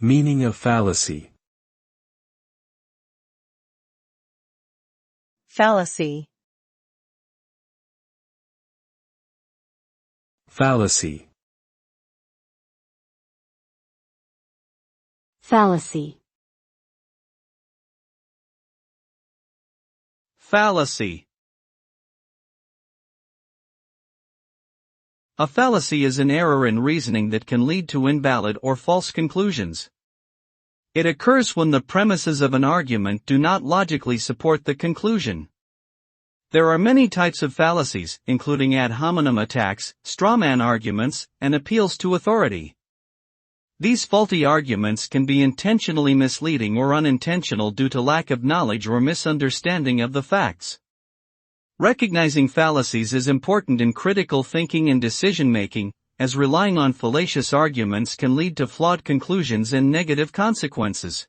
Meaning of fallacy. Fallacy. Fallacy. Fallacy. Fallacy. A fallacy is an error in reasoning that can lead to invalid or false conclusions. It occurs when the premises of an argument do not logically support the conclusion. There are many types of fallacies, including ad hominem attacks, strawman arguments, and appeals to authority. These faulty arguments can be intentionally misleading or unintentional due to lack of knowledge or misunderstanding of the facts. Recognizing fallacies is important in critical thinking and decision-making, as relying on fallacious arguments can lead to flawed conclusions and negative consequences.